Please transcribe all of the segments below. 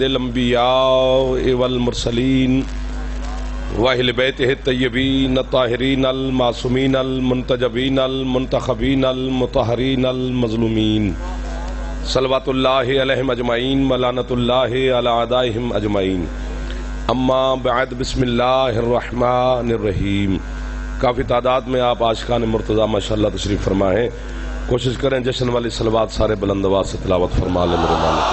الانبیاء والمرسلین واہل بیتہ الطیبین الطاہرین المعصومین المنتجبین المنتخبین المطہرین المظلومین صلوات اللہ علیہم اجمعین ولعنت اللہ علی اعدائہم اجمعین اما بعد بسم اللہ الرحمن الرحیم۔ کافی تعداد میں آپ عاشقان مرتضیٰ ماشاءاللہ تشریف فرما ہیں، کوشش کریں جشن والی صلوات سارے بلند آواز سے تلاوت فرما لیں میرے مالک۔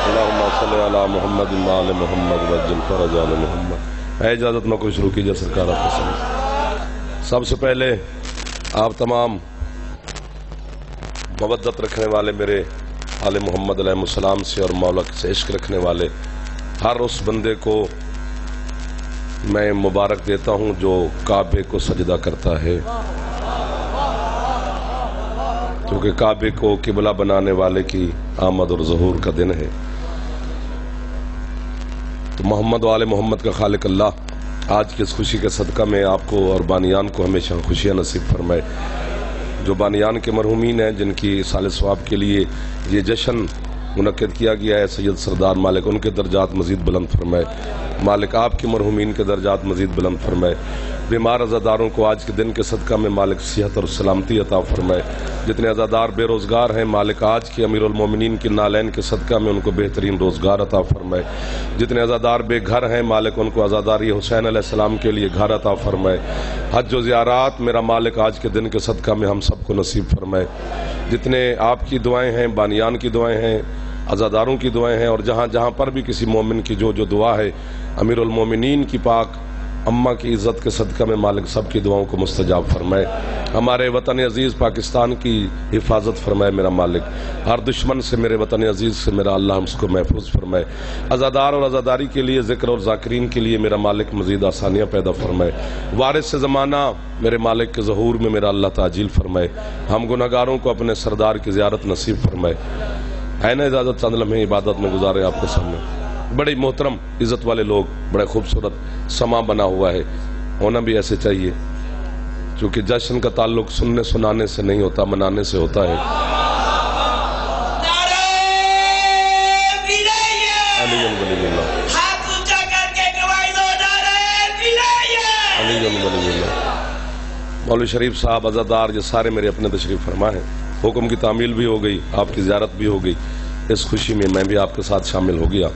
اللہم صلی علی محمد وآل محمد وعجل فرج آل محمد۔ اے اجازت میں کوئی شروع کیجئے سرکار آپ کے سامنے۔ سب سے پہلے آپ تمام مودت رکھنے والے میرے آل محمد علیہ السلام سے اور مولا سے عشق رکھنے والے ہر اس بندے کو میں مبارک دیتا ہوں جو کعبے کو سجدہ کرتا ہے، کیونکہ کعبے کو قبلہ بنانے والے کی آمد اور ظہور کا دن ہے۔ تو محمد و آل محمد کا خالق اللہ آج کی اس خوشی کے صدقہ میں آپ کو اور بانیان کو ہمیشہ خوشیاں نصیب فرمائے۔ جو بانیان کے مرحومین ہیں جن کی سال ثواب کے لیے یہ جشن منعقد کیا گیا ہے، سید سردار مالک ان کے درجات مزید بلند فرمائے، مالک آپ کے مرحومین کے درجات مزید بلند فرمائے، بیمار عزاداروں کو آج کے دن کے صدقہ میں مالک صحت اور سلامتی عطا فرمائے، جتنے عزادار بے روزگار ہیں مالک آج کے امیر المومنین کے نالین کے صدقہ میں ان کو بہترین روزگار عطا فرمائے، جتنے عزادار بے گھر ہیں مالک ان کو عزاداری حسین علیہ السلام کے لیے گھر عطا فرمائے، حج و زیارات میرا مالک آج کے دن کے صدقہ میں ہم سب کو نصیب فرمائے، جتنے آپ کی دعائیں ہیں، بانیان کی دعائیں ہیں، عزاداروں کی دعائیں ہیں، اور جہاں جہاں پر بھی کسی مومن کی جو دعا ہے امیر المومنین کی پاک اماں کی عزت کے صدقہ میں مالک سب کی دعاؤں کو مستجاب فرمائے، ہمارے وطن عزیز پاکستان کی حفاظت فرمائے میرا مالک، ہر دشمن سے میرے وطن عزیز سے میرا اللہ ہم اس کو محفوظ فرمائے، عزادار اور عزاداری کے لیے ذکر اور ذاکرین کے لیے میرا مالک مزید آسانیاں پیدا فرمائے، وارث سے زمانہ میرے مالک کے ظہور میں میرا اللہ تعجیل فرمائے، ہم گناہگاروں کو اپنے سردار کی زیارت نصیب فرمائے۔ ہے نا اجازت چند لمحے عبادت میں گزارے آپ کے سامنے۔ بڑے محترم عزت والے لوگ، بڑے خوبصورت سما بنا ہوا ہے، ہونا بھی ایسے چاہیے، کیونکہ جشن کا تعلق سننے سنانے سے نہیں ہوتا، منانے سے ہوتا ہے۔ مولوی شریف صاحب عزادار یہ سارے میرے اپنے تشریف فرما ہیں، حکم کی تعمیل بھی ہو گئی، آپ کی زیارت بھی ہو گئی، اس خوشی میں میں بھی آپ کے ساتھ شامل ہو گیا۔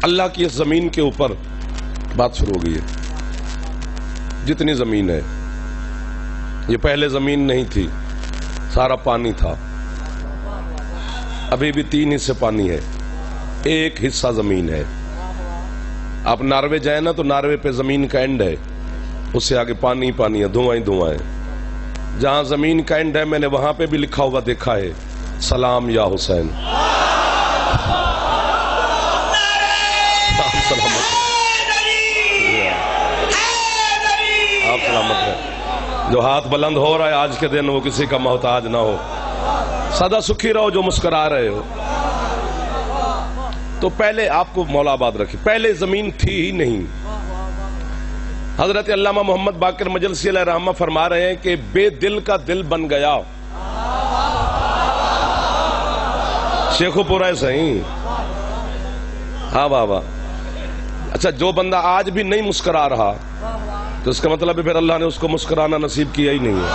اللہ کی اس زمین کے اوپر بات شروع ہو گئی ہے، جتنی زمین ہے، یہ پہلے زمین نہیں تھی، سارا پانی تھا، ابھی بھی 3 حصے پانی ہے، ایک حصہ زمین ہے۔ آپ ناروے جائیں نا تو ناروے پہ زمین کا اینڈ ہے، اس سے آگے پانی ہی پانی ہے، دھواں ہی دھواں ہے۔ جہاں زمین کا اینڈ ہے میں نے وہاں پہ بھی لکھا ہوا دیکھا ہے، سلام یا حسین۔ آپ سلامت ہیں، جو ہاتھ بلند ہو رہا ہے آج کے دن وہ کسی کا محتاج نہ ہو، سدا سکھی رہو جو مسکرا رہے ہو۔ تو پہلے آپ کو مولا آباد رکھے، پہلے زمین تھی ہی نہیں۔ حضرت علامہ محمد باقر مجلسی علیہ رحمہ فرما رہے ہیں کہ بے دل کا دل بن گیا، شیخو پورا ہے صحیح، ہاں واہ واہ۔ اچھا جو بندہ آج بھی نہیں مسکرا رہا تو اس کا مطلب ہے پھر اللہ نے اس کو مسکرانا نصیب کیا ہی نہیں ہے،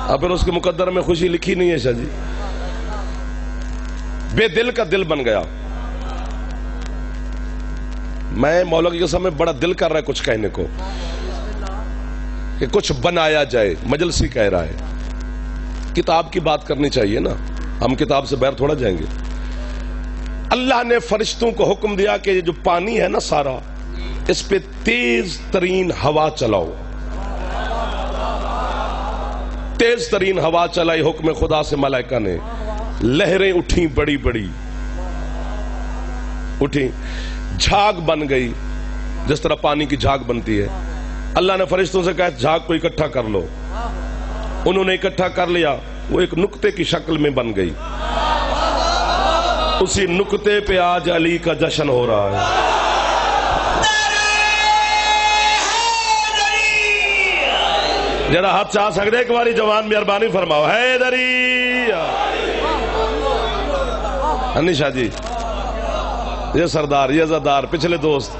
اب پھر اس کے مقدر میں خوشی لکھی نہیں ہے شاہ جی۔ بے دل کا دل بن گیا، میں مولا کی قسم میں بڑا دل کر رہا ہے کچھ کہنے کو کہ کچھ بنایا جائے، مجلسی کہہ رہا ہے، کتاب کی بات کرنی چاہیے نا، ہم کتاب سے باہر تھوڑا جائیں گے۔ اللہ نے فرشتوں کو حکم دیا کہ یہ جو پانی ہے نا سارا، اس پہ تیز ترین ہوا چلاؤ، تیز ترین ہوا چلائی حکم خدا سے ملائکہ نے، لہریں اٹھیں بڑی بڑی اٹھیں، جھاگ بن گئی جس طرح پانی کی جھاگ بنتی ہے۔ اللہ نے فرشتوں سے کہا جھاگ کو اکٹھا کر لو، انہوں نے اکٹھا کر لیا، وہ ایک نقطے کی شکل میں بن گئی، اسی نقطے پہ آج علی کا جشن ہو رہا ہے۔ ذرا ہاتھ چاہ سکتے ایک باری جوان مہربانی فرماؤ، حیدری انیشا جی، یہ سردار، یہ زدار، پچھلے دوست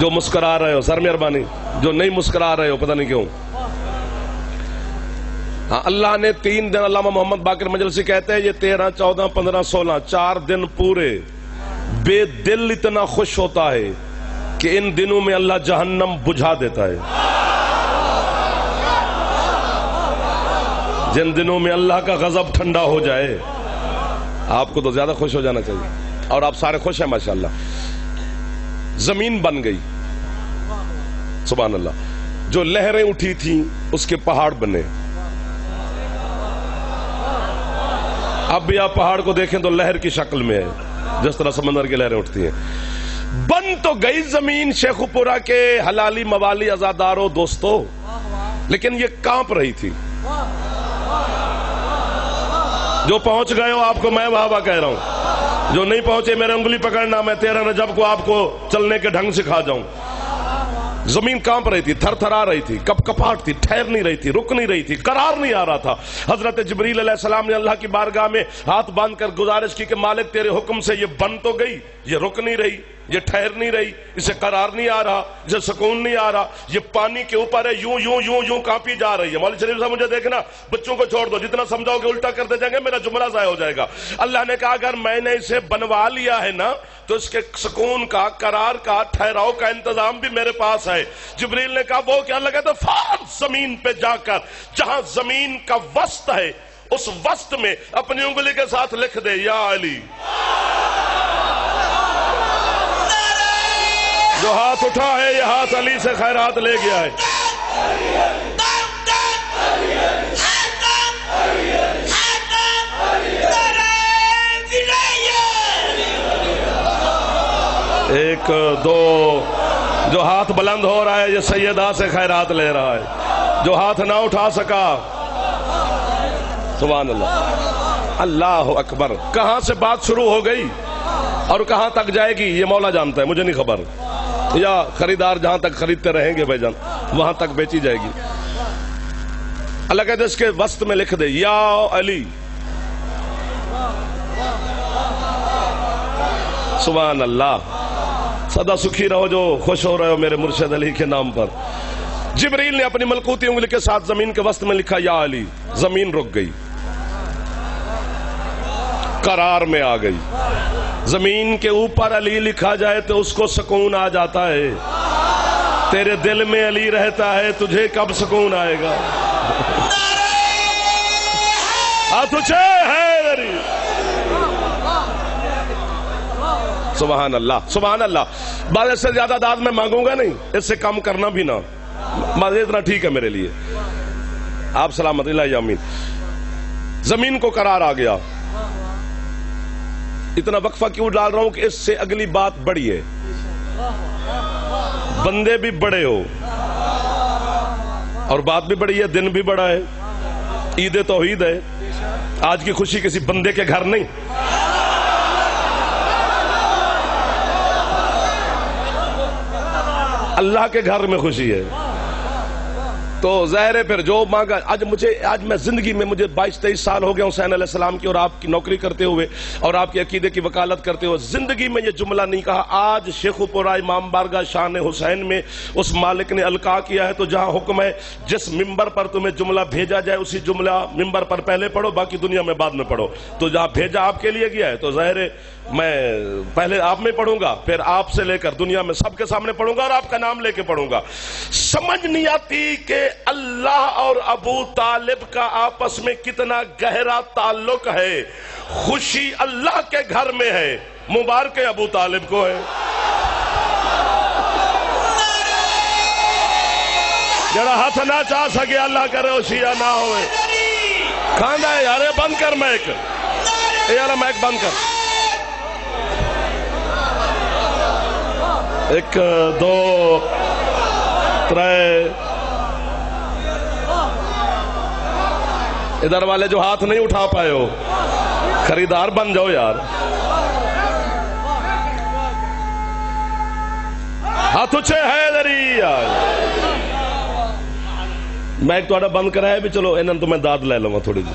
جو مسکرا رہے ہو سر مہربانی، جو نہیں مسکرا رہے ہو پتہ نہیں کیوں. ہاں اللہ نے 3 دن، علامہ محمد باقر مجلسی کہتے ہیں یہ 13 14 15 16 4 دن پورے بے دل اتنا خوش ہوتا ہے کہ ان دنوں میں اللہ جہنم بجھا دیتا ہے. جن دنوں میں اللہ کا غضب ٹھنڈا ہو جائے. آپ کو تو زیادہ خوش ہو جانا چاہیے اور آپ سارے خوش ہیں ماشاءاللہ. زمین بن گئی سبحان اللہ، جو لہریں اٹھی تھیں اس کے پہاڑ بنے. اب بھی آپ پہاڑ کو دیکھیں تو لہر کی شکل میں ہے، جس طرح سمندر کی لہریں اٹھتی ہیں. بن تو گئی زمین شیخو پورا کے حلالی موالی ازاداروں دوستو، لیکن یہ کانپ رہی تھی. جو پہنچ گئے ہو آپ کو میں واہ واہ کہہ رہا ہوں، جو نہیں پہنچے میرے انگلی پکڑنا، میں 13 رجب کو آپ کو چلنے کے ڈھنگ سکھا جاؤں. زمین کانپ رہی تھی، تھر تھرا رہی تھی، کپ کپاٹ تھی، ٹھہر نہیں رہی تھی، رک نہیں رہی تھی، قرار نہیں آ رہا تھا. حضرت جبریل علیہ السلام نے اللہ کی بارگاہ میں ہاتھ باندھ کر گزارش کی کہ مالک تیرے حکم سے یہ بن تو گئی، یہ رک نہیں رہی، یہ ٹھہر نہیں رہی، اسے قرار نہیں آ رہا، اسے سکون نہیں آ رہا، یہ پانی کے اوپر ہے، یوں یوں یوں یوں کانپی جا رہی ہے. مولوی شریف صاحب مجھے دیکھنا، بچوں کو چھوڑ دو، جتنا سمجھاؤ گے الٹا کرتے جائیں گے، میرا جملہ ضائع ہو جائے گا. اللہ نے کہا اگر میں نے اسے بنوا لیا ہے نا تو اس کے سکون کا، قرار کا، ٹھہراؤ کا انتظام بھی میرے پاس ہے. جبریل نے کہا وہ کیا؟ لگا تو فوراً زمین پہ جا کر جہاں زمین کا وسط ہے اس وسط میں اپنی انگلی کے ساتھ لکھ دے یا علی. جو ہاتھ اٹھا ہے یہ ہاتھ علی سے خیرات لے گیا ہے. ایک دو، جو ہاتھ بلند ہو رہا ہے یہ سیدہ سے خیرات لے رہا ہے. جو ہاتھ نہ اٹھا سکا سبحان اللہ اللہ اکبر. کہاں سے بات شروع ہو گئی اور کہاں تک جائے گی یہ مولا جانتا ہے، مجھے نہیں خبر. یا خریدار جہاں تک خریدتے رہیں گے بھائی جان وہاں تک بیچی جائے گی. اللہ کہتے اس کے وسط میں لکھ دے یا علی. سبحان اللہ. سدا سکھی رہو جو خوش ہو رہے ہو میرے مرشد علی کے نام پر. جبریل نے اپنی ملکوتی انگلی کے ساتھ زمین کے وسط میں لکھا یا علی. زمین رک گئی، قرار میں آ گئی. زمین کے اوپر علی لکھا جائے تو اس کو سکون آ جاتا ہے. تیرے دل میں علی رہتا ہے، تجھے کب سکون آئے گا؟ تجھے ہے علی. سبحان اللہ سبحان اللہ. بعد اس سے زیادہ داد میں مانگوں گا نہیں، اس سے کم کرنا بھی نہ، اتنا ٹھیک ہے میرے لیے. آپ سلامت اللہ امین. زمین کو قرار آ گیا. اتنا وقفہ کیوں ڈال رہا ہوں کہ اس سے اگلی بات بڑی ہے. بندے بھی بڑے ہو اور بات بھی بڑی ہے، دن بھی بڑا ہے، عید توحید ہے. آج کی خوشی کسی بندے کے گھر نہیں، اللہ کے گھر میں خوشی ہے. تو ظاہر ہے پھر جو مانگا. آج میں زندگی میں مجھے 22-23 سال ہو گیا حسین علیہ السلام کی اور آپ کی نوکری کرتے ہوئے اور آپ کے عقیدے کی وکالت کرتے ہوئے زندگی میں یہ جملہ نہیں کہا. آج شیخو پورہ امام بارگاہ شان حسین میں اس مالک نے القاء کیا ہے تو جہاں حکم ہے جس ممبر پر تمہیں جملہ بھیجا جائے اسی جملہ ممبر پر پہلے پڑھو، باقی دنیا میں بعد میں پڑھو. تو جہاں بھیجا آپ کے لیے گیا ہے تو ظاہر ہے میں پہلے آپ میں پڑھوں گا، پھر آپ سے لے کر دنیا میں سب کے سامنے پڑھوں گا اور آپ کا نام لے کے پڑھوں گا. سمجھ نہیں آتی کہ اللہ اور ابو طالب کا آپس میں کتنا گہرا تعلق ہے. خوشی اللہ کے گھر میں ہے، مبارک ابو طالب کو ہے. جڑا ہاتھ نہ چاہ سکے اللہ کرے وہ شیعہ نہ ہوئے. کھانا ہے یار، بند کر میک، یار میک بند کر. 1 2 3. ادھر والے جو ہاتھ نہیں اٹھا پائے ہو خریدار بن جاؤ یار. ہاتھ اچھے ہے دری یار. میں ایک توڑا بند کرایا بھی، چلو انہوں تو میں داد لے لوں گا تھوڑی جی.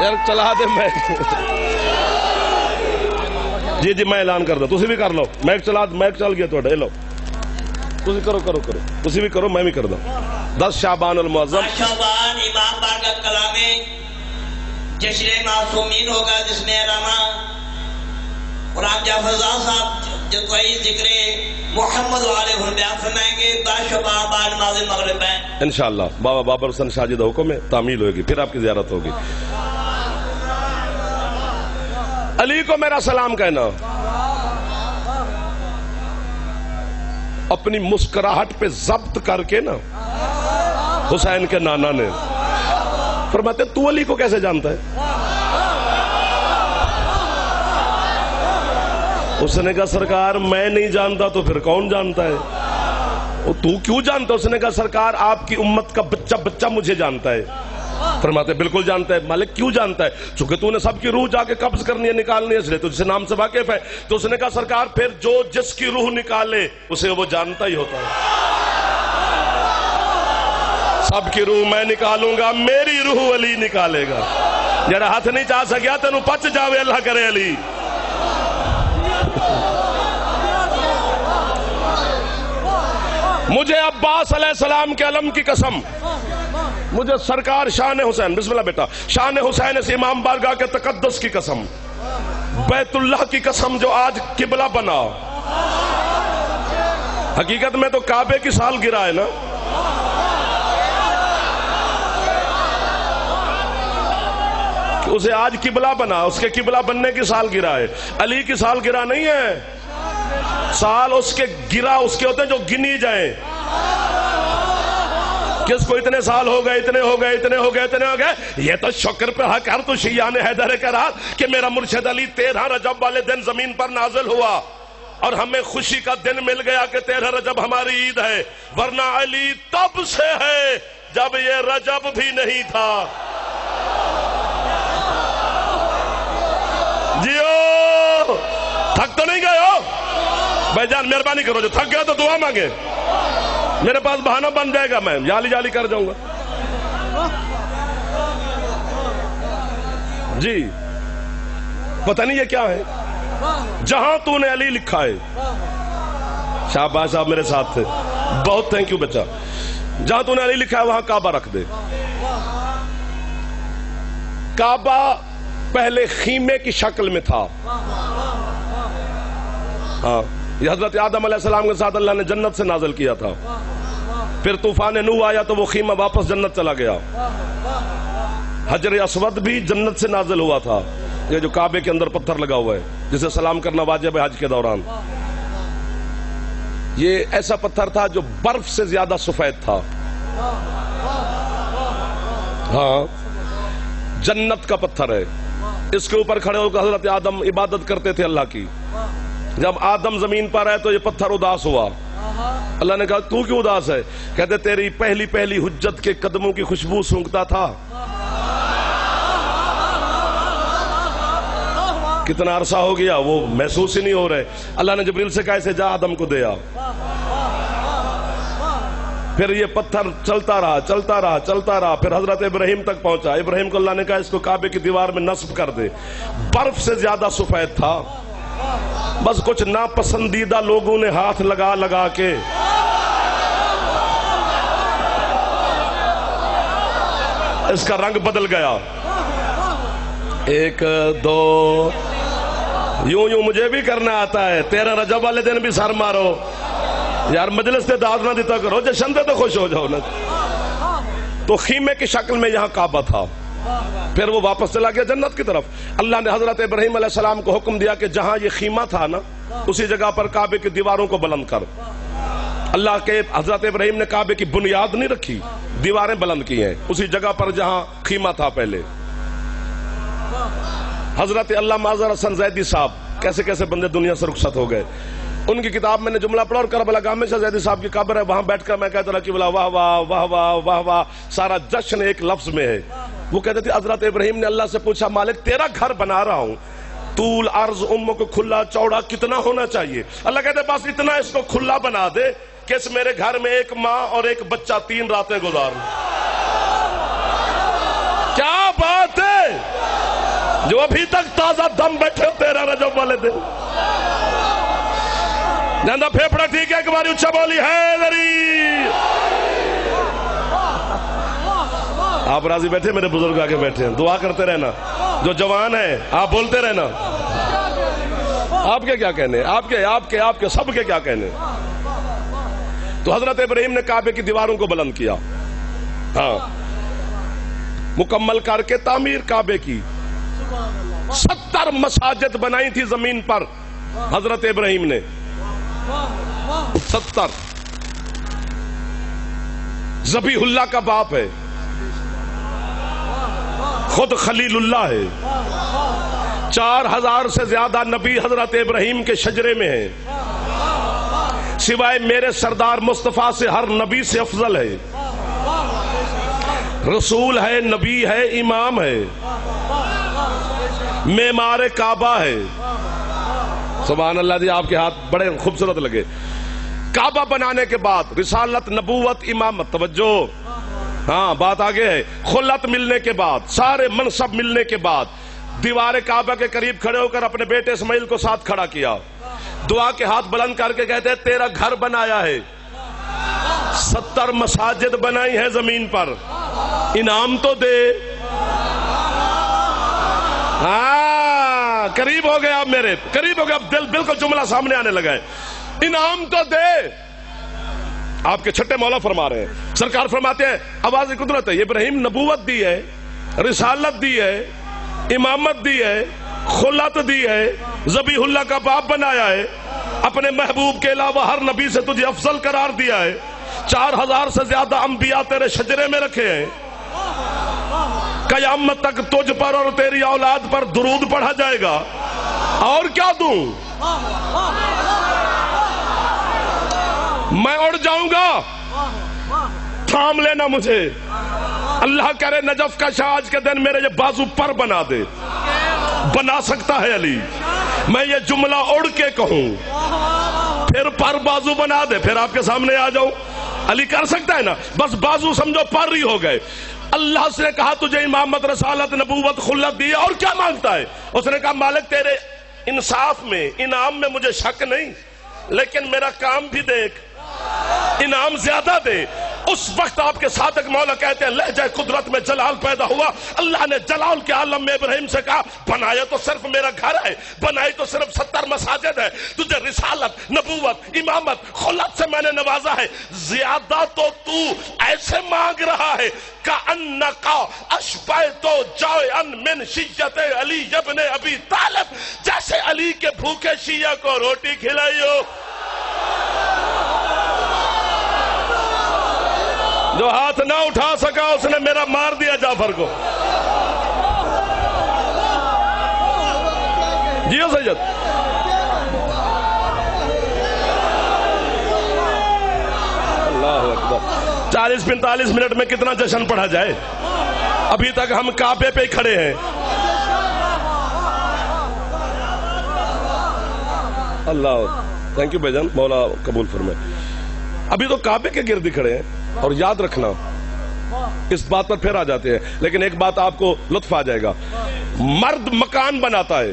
یار چلا دے میں جی میں اعلان کر دوں تسی بھی کر لو میک چل گیا تو لو تسی کرو تسی بھی کرو میں بھی کر دوں 10 شعبان المعظم شعبان امام بارگاہ کلام جشن معصومین ہوگا جس میں علامہ قرآن جعفر صاحب جو کوئی ذکر محمد والے بیان فرمائیں گے 10 شعبان بعد نماز مغرب ہے انشاءاللہ بابا بابر حسن شاجد حکم میں تعمیل ہوگی پھر آپ کی زیارت ہوگی علی کو میرا سلام کہنا اپنی مسکراہٹ پہ ضبط کر کے نا حسین کے نانا نے فرماتے تو علی کو کیسے جانتا ہے اس نے کہا سرکار میں نہیں جانتا تو پھر کون جانتا ہے تو کیوں جانتا اس نے کہا سرکار آپ کی امت کا بچہ مجھے جانتا ہے فرماتے بالکل جانتا ہے مالک کیوں جانتا ہے چونکہ تو نے سب کی روح جا کے قبض کرنی ہے نکالنی ہے اس لیے تو جسے نام سے واقف ہے تو اس نے کہا سرکار پھر جو جس کی روح نکالے اسے وہ جانتا ہی ہوتا ہے سب کی روح میں نکالوں گا میری روح علی نکالے گا جڑا ہاتھ نہیں چاہ سکیا تینوں پچ جاوے اللہ کرے علی مجھے عباس علیہ السلام کے علم کی قسم مجھے سرکار شان حسین بسم اللہ بیٹا شان حسین اس امام بارگاہ کے تقدس کی قسم بیت اللہ کی قسم جو آج قبلہ بنا حقیقت میں تو کعبے کی سال گرا ہے نا اسے آج قبلہ بنا اس کے قبلہ بننے کی سال گرا ہے علی کی سال گرا نہیں ہے سال اس کے گرا اس کے ہوتے ہیں جو گنی جائیں کس کو اتنے سال ہو گئے اتنے ہو گئے یہ تو شکر پہ حق ہر تو شیعان حیدر کرات کہ میرا مرشد علی 13 رجب والے دن زمین پر نازل ہوا اور ہمیں خوشی کا دن مل گیا کہ 13 رجب ہماری عید ہے ورنہ علی تب سے ہے جب یہ رجب بھی نہیں تھا جیو تھک تو نہیں گئے ہو بھائی جان مہربانی کرو جو تھک گیا تو دعا مانگے میرے پاس بہانہ بن جائے گا میں جالی کر جاؤں گا جی پتہ نہیں یہ کیا ہے جہاں تو نے علی لکھا ہے شاہباز صاحب میرے ساتھ تھے بہت تھینک یو بچہ جہاں تو نے علی لکھا ہے وہاں کعبہ رکھ دے کعبہ پہلے خیمے کی شکل میں تھا ہاں یہ حضرت آدم علیہ السلام کے ساتھ اللہ نے جنت سے نازل کیا تھا پھر طوفان نوح آیا تو وہ خیمہ واپس جنت چلا گیا حجر اسود بھی جنت سے نازل ہوا تھا یہ جو کعبے کے اندر پتھر لگا ہوا ہے جسے سلام کرنا واجب ہے حج کے دوران یہ ایسا پتھر تھا جو برف سے زیادہ سفید تھا ہاں جنت کا پتھر ہے اس کے اوپر کھڑے ہو کر حضرت آدم عبادت کرتے تھے اللہ کی جب آدم زمین پر آئے تو یہ پتھر اداس ہوا اللہ نے کہا تو کیوں اداس ہے کہتے تیری پہلی حجت کے قدموں کی خوشبو سونگتا تھا کتنا عرصہ ہو گیا وہ محسوس ہی نہیں ہو رہے اللہ نے جبریل سے کہا اسے جا آدم کو دیا پھر یہ پتھر چلتا رہا پھر حضرت ابراہیم تک پہنچا ابراہیم کو اللہ نے کہا اس کو کعبے کی دیوار میں نصب کر دے برف سے زیادہ سفید تھا بس کچھ ناپسندیدہ لوگوں نے ہاتھ لگا کے اس کا رنگ بدل گیا 1 2 یوں مجھے بھی کرنا آتا ہے 13 رجب والے دن بھی سر مارو یار مجلس سے داد نہ دیتا کرو جشن دے تو خوش ہو جاؤ نا تو خیمے کی شکل میں یہاں کعبہ تھا پھر وہ واپس چلا گیا جنت کی طرف اللہ نے حضرت ابراہیم علیہ السلام کو حکم دیا کہ جہاں یہ خیمہ تھا نا اسی جگہ پر کعبے کی دیواروں کو بلند کر اللہ کے حضرت ابراہیم نے کعبے کی بنیاد نہیں رکھی دیواریں بلند کی ہیں اسی جگہ پر جہاں خیمہ تھا پہلے حضرت علامہ اظہر حسن زیدی صاحب کیسے بندے دنیا سے رخصت ہو گئے ان کی کتاب میں نے جملہ پڑھا اور کربلا گاہ میں شاہ زیدی صاحب کی قبر ہے وہاں بیٹھ کر میں کہتا رہا کہ بلا واہ واہ واہ واہ واہ واہ سارا جشن ایک لفظ میں ہے وہ کہتے تھے حضرت ابراہیم نے اللہ سے پوچھا مالک تیرا گھر بنا رہا ہوں طول عرض عمق کو کھلا چوڑا کتنا ہونا چاہیے اللہ کہتے بس اتنا اس کو کھلا بنا دے کہ اس میرے گھر میں ایک ماں اور ایک بچہ 3 راتیں گزار کیا بات ہے جو ابھی تک تازہ دم بیٹھے 13 رجب والے دن جاندہ پھیپڑا ٹھیک ہے ایک باری اچھا بولی حیدری. آپ راضی بیٹھے میرے بزرگ آگے بیٹھے ہیں دعا کرتے رہنا جو جوان ہے آپ بولتے رہنا آپ کے کیا کہنے آپ کے سب کے کیا کہنے. تو حضرت ابراہیم نے کعبے کی دیواروں کو بلند کیا ہاں مکمل کر کے تعمیر کعبے کی 70 مساجد بنائی تھی زمین پر حضرت ابراہیم نے 70. ذبیح اللہ کا باپ ہے خود خلیل اللہ ہے 4000 سے زیادہ نبی حضرت ابراہیم کے شجرے میں ہیں سوائے میرے سردار مصطفیٰ سے ہر نبی سے افضل ہے رسول ہے نبی ہے امام ہے معمار کعبہ ہے. سبحان اللہ جی آپ کے ہاتھ بڑے خوبصورت لگے. کعبہ بنانے کے بعد رسالت نبوت امامت توجہ ہاں بات آگے ہے خلت ملنے کے بعد سارے منصب ملنے کے بعد دیوار کعبہ کے قریب کھڑے ہو کر اپنے بیٹے اسماعیل کو ساتھ کھڑا کیا دعا کے ہاتھ بلند کر کے کہتے ہیں تیرا گھر بنایا ہے 70 مساجد بنائی ہے زمین پر انعام تو دے. ہاں قریب ہو گئے آپ میرے قریب ہو گئے اب دل بالکل جملہ سامنے آنے لگا ہے انعام تو دے. آپ کے چھٹے مولا فرما رہے ہیں سرکار فرماتے ہیں آواز قدرت ہے ابراہیم نبوت دی ہے رسالت دی ہے امامت دی ہے خلت دی ہے ذبیح اللہ کا باپ بنایا ہے اپنے محبوب کے علاوہ ہر نبی سے تجھے افضل قرار دیا ہے 4000 سے زیادہ انبیاء تیرے شجرے میں رکھے ہیں قیامت تک تجھ پر اور تیری اولاد پر درود پڑھا جائے گا اور کیا دوں میں اڑ جاؤں گا تھام لینا مجھے اللہ کرے نجف کا شاہ آج کے دن میرے یہ بازو پر بنا دے بنا سکتا ہے علی میں یہ جملہ اڑ کے کہوں پھر پر بازو بنا دے پھر آپ کے سامنے آ جاؤں علی کر سکتا ہے نا بس بازو سمجھو پر ہی ہو گئے. اللہ سے نے کہا تجھے امامت رسالت نبوت خلت دی اور کیا مانگتا ہے اس نے کہا مالک تیرے انصاف میں انعام میں مجھے شک نہیں لیکن میرا کام بھی دیکھ انعام زیادہ دے. اس وقت آپ کے صادق مولا کہتے ہیں لہجہ قدرت میں جلال پیدا ہوا اللہ نے جلال کے عالم میں ابراہیم سے کہا بنایا تو صرف میرا گھر ہے بنائی تو صرف 70 مساجد ہے تجھے رسالت نبوت امامت خلت سے میں نے نوازا ہے زیادہ تو ایسے مانگ رہا ہے کأنکا اشبعت جوعا من شیعت علی ابن ابی طالب جیسے علی کے بھوکے شیعہ کو روٹی کھلائی ہو. جو ہاتھ نہ اٹھا سکا اس نے میرا مار دیا جعفر کو. جیو سید اللہ اکبر 40-45 منٹ میں کتنا جشن پڑھا جائے ابھی تک ہم کعبے پہ کھڑے ہیں. اللہ تھینک یو بھائی جان مولا قبول فرمائے. ابھی تو کعبے کے گرد کھڑے ہیں اور یاد رکھنا اس بات پر پھر آ جاتے ہیں لیکن ایک بات آپ کو لطف آ جائے گا مرد مکان بناتا ہے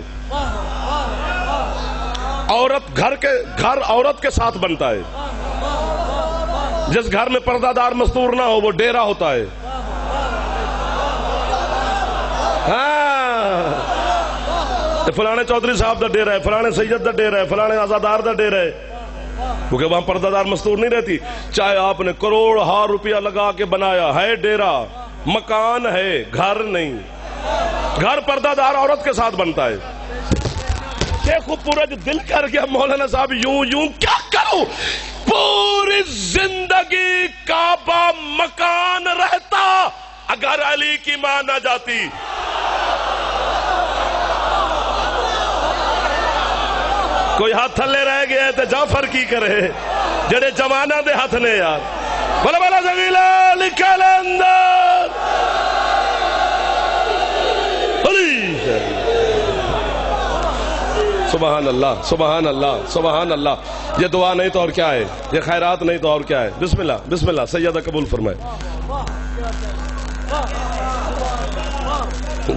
عورت گھر عورت کے ساتھ بنتا ہے. جس گھر میں پردہ دار مستور نہ ہو وہ ڈیرا ہوتا ہے. ہاں فلانے چودھری صاحب دا ڈیرا ہے فلانے سید دا ڈیرا ہے فلانے آزادار دا ڈیرا ہے کیونکہ وہاں پردہ دار مستور نہیں رہتی. چاہے آپ نے کروڑ روپیہ لگا کے بنایا ہے ڈیرا مکان ہے گھر نہیں. گھر پردہ دار عورت کے ساتھ بنتا ہے. دیکھو پورا جو دل کر گیا مولانا صاحب یوں کیا کروں پوری زندگی کعبہ مکان رہتا اگر علی کی ماں نہ جاتی. کوئی ہاتھ تھلے رہ گئے تو جعفر کی کرے جڑے جوانہ دے ہاتھ نے یار بلا بلا زویلہ لکھل اندر سبحان اللہ سبحان اللہ سبحان اللہ. یہ دعا نہیں تو اور کیا ہے یہ خیرات نہیں تو اور کیا ہے. بسم اللہ سیدہ قبول فرمائے.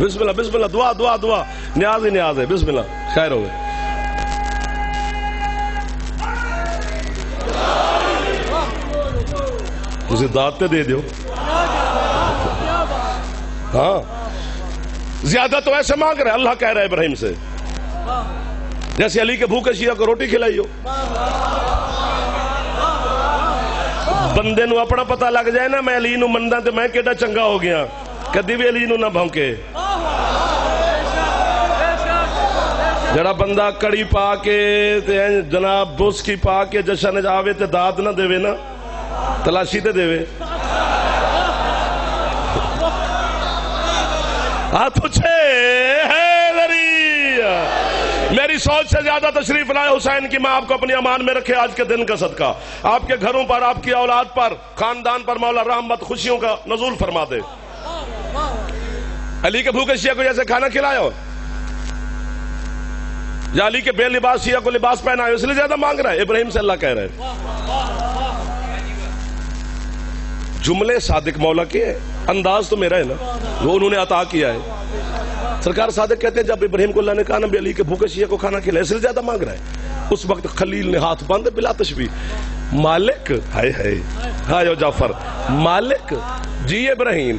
بسم اللہ بسم اللہ، دعا دعا دعا، نیاز ہی نیاز ہے، بسم اللہ، خیر ہو گئے۔ اسے دعوتیں دے دیو۔ ہاں زیادہ تو ایسے مانگ رہے، اللہ کہہ رہا ہے ابراہیم سے جیسے علی کے بھوکے شیعہ کو روٹی کھلائی ہو۔ بندے نو اپنا پتہ لگ جائے نا میں علی نو مندا تے میں کیڈا چنگا ہو گیا، کدی بھی علی نو نہ بھونکے۔ جڑا بندہ کڑی پا کے تے جناب بوسکی پا کے جشن جاوے تے داد نہ دے نا، تلاشی تے دے ہاتھ اچھے حیدری۔ میری سوچ سے زیادہ تشریف لائے حسین کی ماں آپ کو اپنی امان میں رکھے آج کے دن کا صدقہ، آپ کے گھروں پر، آپ کی اولاد پر، خاندان پر مولا رحمت خوشیوں کا نزول فرما دے۔ علی کے بھوکے شیعہ کو جیسے کھانا کھلایا ہو، یا علی کے بے لباس شیعہ کو لباس پہنائے، اس لیے زیادہ مانگ رہا ہے۔ ابراہیم سے اللہ کہہ رہے ہیں جملے صادق مولا کے ہیں، انداز تو میرا ہے نا، وہ انہوں نے عطا کیا ہے۔ سرکار صادق کہتے ہیں جب ابراہیم کو اللہ نے کہا نبی علی کے بھوکے شیعہ کو کھانا کھلایا، اس لیے زیادہ مانگ رہا ہے۔ اس وقت خلیل نے ہاتھ باندھے بلا تشبیہ، مالک ہائے ہائے ہائے جعفر، مالک جی ابراہیم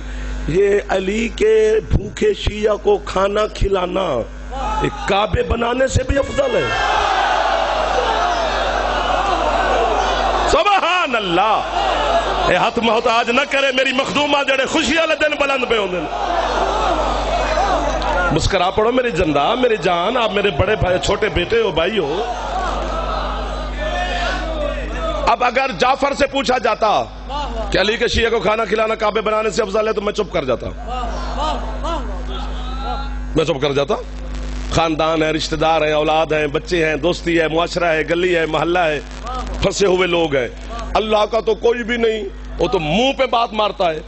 یہ علی کے بھوکے شیعہ کو کھانا کھلانا ایک کعبے بنانے سے بھی افضل ہے۔ سبحان اللہ۔ اے ہاتھ محتاج نہ کرے میری مخدومہ جڑے خوشی والے دن بلند پہ ہوندے۔ مسکرا پڑھو میری جندہ، میری جان، آپ میرے بڑے بھائی چھوٹے بیٹے ہو، بھائی ہو۔ اب اگر جعفر سے پوچھا جاتا کہ علی کے شیعہ کو کھانا کھلانا کعبے بنانے سے افضل ہے تو میں چپ کر جاتا، میں چپ کر جاتا۔ خاندان ہے، رشتہ دار ہیں، اولاد ہیں، بچے ہیں، دوستی ہے، معاشرہ ہے، گلی ہے، محلہ ہے، پھنسے ہوئے لوگ ہیں۔ اللہ کا تو کوئی بھی نہیں، وہ تو منہ پہ بات مارتا ہے،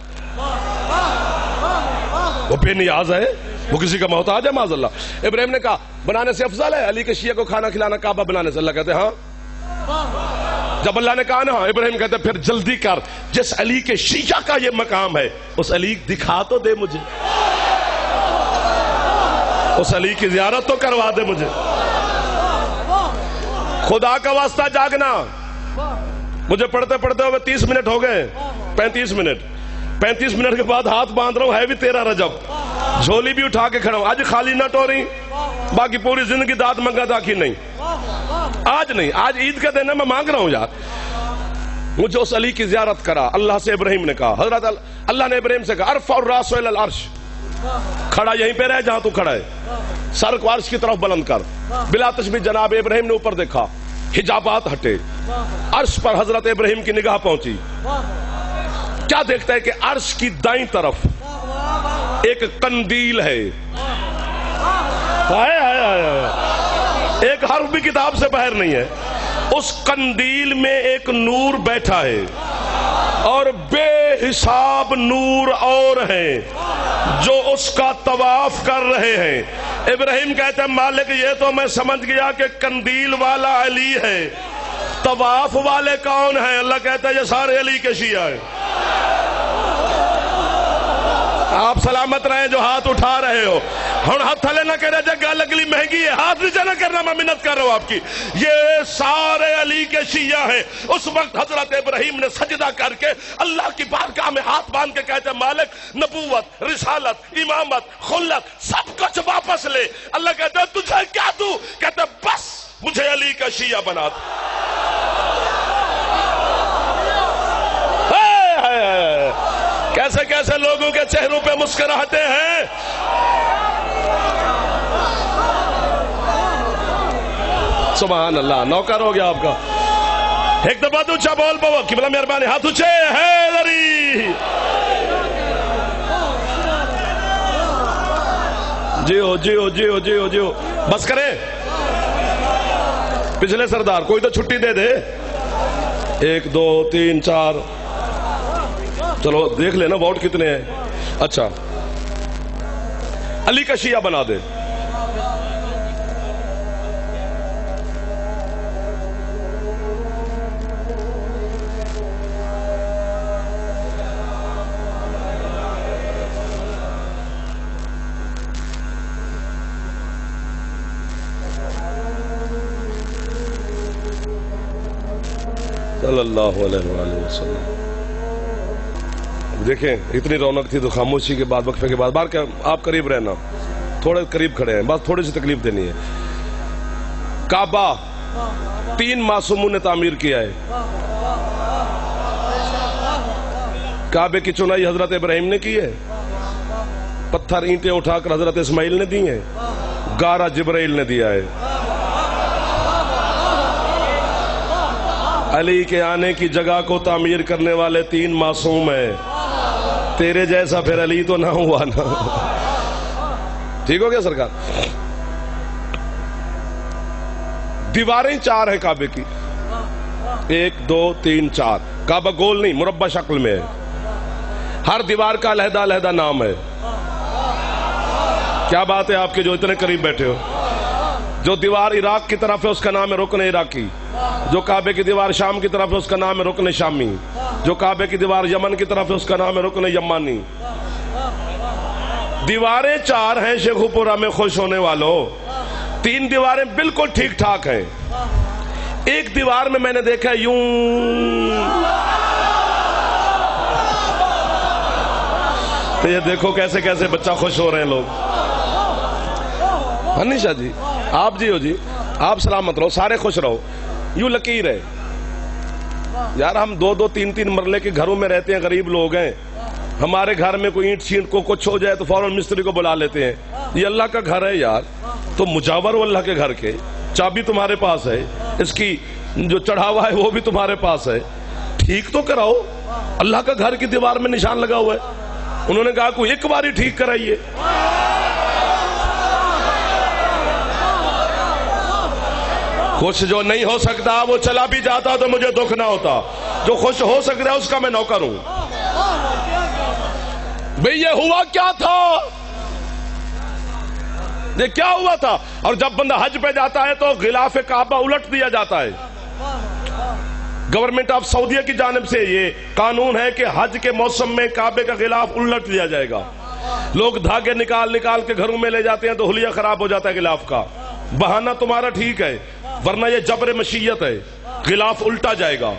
وہ بے نیاز ہے، وہ کسی کا محتاج ہے معاذ اللہ۔ ابراہیم نے کہا بنانے سے افضل ہے علی کے شیعہ کو کھانا کھلانا کعبہ بنانے سے، اللہ کہتے ہاں۔ جب اللہ نے کہا نا ابراہیم کہتے پھر جلدی کر، جس علی کے شیعہ کا یہ مقام ہے اس علی دکھا تو دے مجھے، اس علی کی زیارت تو کروا دے مجھے۔ خدا کا واسطہ جاگنا، مجھے پڑھتے پڑھتے ہوئے 30 منٹ ہو گئے، 35 منٹ کے بعد ہاتھ باندھ رہا ہوں، ہے بھی 13 رجب، جھولی بھی اٹھا کے کھڑا ہوں۔ آج خالی نہ ٹوری، باقی پوری زندگی داد منگا تاکہ نہیں، آج نہیں، آج عید کے دن ہے، میں مانگ رہا ہوں یار مجھے اس علی کی زیارت کرا۔ اللہ سے ابراہیم نے کہا، حضرت اللہ نے ابراہیم سے کہا ارفع الراس الی العرش، کھڑا یہیں پہ رہ جہاں تو کھڑا ہے، سر کو عرش کی طرف بلند کر۔ بلا تشبیہ جناب ابراہیم نے اوپر دیکھا، حجابات ہٹے، عرش پر حضرت ابراہیم کی نگاہ پہنچی۔ کیا دیکھتا ہے کہ عرش کی دائیں طرف ایک قندیل ہے، ایک حرف بھی کتاب سے باہر نہیں ہے، اس قندیل میں ایک نور بیٹھا ہے اور بے حساب نور اور ہیں جو اس کا طواف کر رہے ہیں۔ ابراہیم کہتے ہیں مالک یہ تو میں سمجھ گیا کہ قندیل والا علی ہے، طواف والے کون ہیں؟ اللہ کہتا ہے یہ سارے علی کے شیعہ ہیں۔ آپ سلامت رہیں جو ہاتھ اٹھا رہے ہو، ہن ہاتھ تھلے نہ کرے جے گل اگلی مہنگی ہے، ہاتھ نیچے نہ کرنا، میں منت کر رہا ہوں آپ کی، یہ سارے علی کے شیعہ ہیں۔ اس وقت حضرت ابراہیم نے سجدہ کر کے اللہ کی بارگاہ میں ہاتھ باندھ کے کہتے ہیں مالک نبوت، رسالت، امامت، خلت سب کچھ واپس لے۔ اللہ کہتا ہے تجھے کیا دوں؟ کہتا ہے بس مجھے علی کا شیعہ بنا دو۔ کیسے کیسے لوگوں کے چہروں پہ مسکراہٹے ہیں۔ سبحان اللہ، نوکر ہو گیا آپ کا۔ ایک دفعہ تو اونچا بول پاؤ قبلہ مہربانی، ہاتھ اونچے حیدری۔ جیو جیو جیو جیو جیو، بس کرے پچھلے سردار کوئی تو چھٹی دے دے۔ 1 2 3 4، چلو دیکھ لینا ووٹ کتنے ہیں۔ اچھا علی کا شیعہ بنا دے۔ صلی اللہ علیہ وآلہ وسلم. دیکھیں اتنی رونق تھی تو خاموشی کے بعد وقفے کے بعد بار کیا آپ قریب رہنا, تھوڑے قریب کھڑے ہیں, بس تھوڑی سی تکلیف دینی ہے. کعبہ 3 معصوموں نے تعمیر کیا ہے. کعبے کی چنائی حضرت ابراہیم نے کی ہے, پتھر اینٹیں اٹھا کر حضرت اسماعیل نے دی ہیں, گارا جبرائیل نے دیا ہے. علی کے آنے کی جگہ کو تعمیر کرنے والے 3 معصوم ہیں. تیرے جیسا پھر علی تو نہ ہوا نا. ٹھیک ہو گیا سرکار. دیواریں 4 ہیں کعبے کی, 1 2 3 4. کعبہ گول نہیں مربع شکل میں ہے. ہر دیوار کا علیحدہ علیحدہ نام ہے. کیا بات ہے آپ کے جو اتنے قریب بیٹھے ہو. جو دیوار عراق کی طرف ہے اس کا نام ہے رکن عراقی. جو کعبے کی دیوار شام کی طرف ہے اس کا نام ہے رکن شامی. جو کعبے کی دیوار یمن کی طرف ہے اس کا نام ہے رکن یمانی. دیواریں 4 ہیں شیخو پورہ میں خوش ہونے والوں. 3 دیواریں بالکل ٹھیک ٹھاک ہیں. ایک دیوار میں میں نے دیکھا یوں تو یہ دیکھو کیسے کیسے بچہ خوش ہو رہے ہیں لوگ. ہنیشا جی آپ جی ہو جی, آپ سلامت رہو, سارے خوش رہو. یوں لکیر ہے یار. ہم 2 3 3 مرلے کے گھروں میں رہتے ہیں, غریب لوگ ہیں. ہمارے گھر میں کوئی اینٹ شینٹ کو کچھ ہو جائے تو فوراً مستری کو بلا لیتے ہیں. یہ اللہ کا گھر ہے یار, تو مجاور ہو اللہ کے گھر کے. چابی تمہارے پاس ہے, اس کی جو چڑھاوا ہے وہ بھی تمہارے پاس ہے. ٹھیک تو کراؤ. اللہ کا گھر کی دیوار میں نشان لگا ہوا ہے. انہوں نے کہا کوئی ایک بار ہی ٹھیک کرائیے. خوش جو نہیں ہو سکتا وہ چلا بھی جاتا تو مجھے دکھ نہ ہوتا. جو خوش ہو سکتا ہے اس کا میں نوکر ہوں. بھئی یہ ہوا کیا تھا, یہ کیا ہوا تھا. اور جب بندہ حج پہ جاتا ہے تو غلاف کعبہ الٹ دیا جاتا ہے. گورنمنٹ آف سعودیہ کی جانب سے یہ قانون ہے کہ حج کے موسم میں کعبے کا غلاف الٹ دیا جائے گا. لوگ دھاگے نکال نکال کے گھروں میں لے جاتے ہیں تو حلیہ خراب ہو جاتا ہے غلاف کا. بہانہ تمہارا ٹھیک ہے, ورنہ یہ جبر مشیت ہے. غلاف الٹا جائے گا.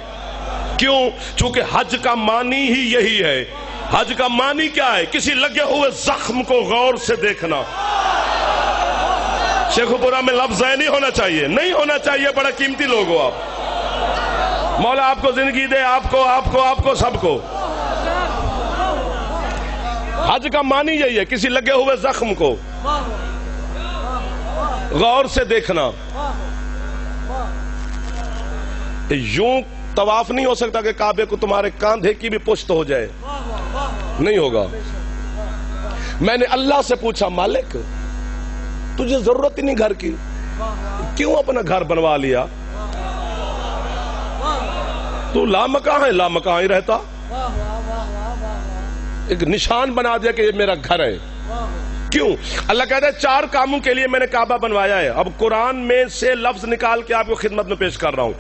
کیوں؟ چونکہ حج کا معنی ہی یہی ہے. حج کا معنی کیا ہے؟ کسی لگے ہوئے زخم کو غور سے دیکھنا. شیخو پورہ میں لفظ نہیں ہونا چاہیے, نہیں ہونا چاہیے. بڑا قیمتی لوگ ہو آپ. مولا آپ کو زندگی دے, آپ کو سب کو. حج کا معنی یہی ہے, کسی لگے ہوئے زخم کو غور سے دیکھنا. یوں طواف نہیں ہو سکتا کہ کعبے کو تمہارے کاندھے کی بھی پشت ہو جائے, نہیں ہوگا. میں نے اللہ سے پوچھا مالک تجھے ضرورت ہی نہیں گھر کی, کیوں اپنا گھر بنوا لیا؟ تو لامکاں ہے, لامکاں ہی رہتا. ایک نشان بنا دیا کہ یہ میرا گھر ہے. کیوں؟ اللہ کہتا ہے 4 کاموں کے لیے میں نے کعبہ بنوایا ہے. اب قرآن میں سے لفظ نکال کے آپ کو خدمت میں پیش کر رہا ہوں.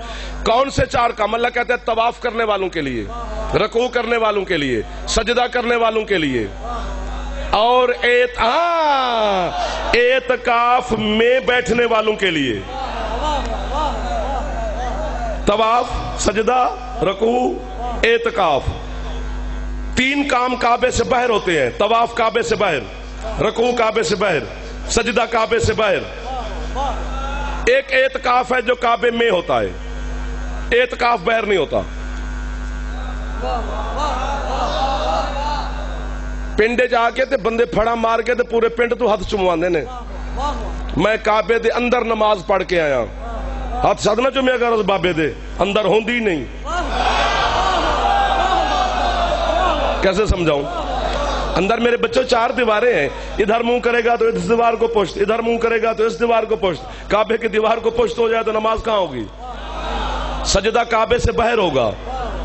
کون سے 4 کام؟ اللہ کہتا ہے طواف کرنے والوں کے لیے, رکوع کرنے والوں کے لیے, سجدہ کرنے والوں کے لیے, اور اعتکاف میں بیٹھنے والوں کے لیے. طواف, سجدہ, رکوع, اعتکاف. 3 کام کعبے سے باہر ہوتے ہیں. طواف کعبے سے باہر, رکوع کعبے سے باہر, سجدہ کعبے سے باہر. ایک اعتکاف ہے جو کعبے میں ہوتا ہے, اعتکاف باہر نہیں ہوتا. پنڈے جا کے تے بندے پھڑا مار کے تے پورے پنڈ تو ہاتھ چمواندے نے. میں کعبے دے اندر نماز پڑھ کے آیا, ہاتھ سادنا چومیا کر اس بابے دے اندر ہوندی نہیں. کیسے سمجھاؤں؟ اندر میرے بچوں 4 دیواریں ہیں. ادھر منہ کرے گا تو اس دیوار کو پشت, ادھر منہ کرے گا تو اس دیوار کو پشت. کعبے کی دیوار کو پشت ہو جائے تو نماز کہاں ہوگی؟ سجدہ کعبے سے باہر ہوگا,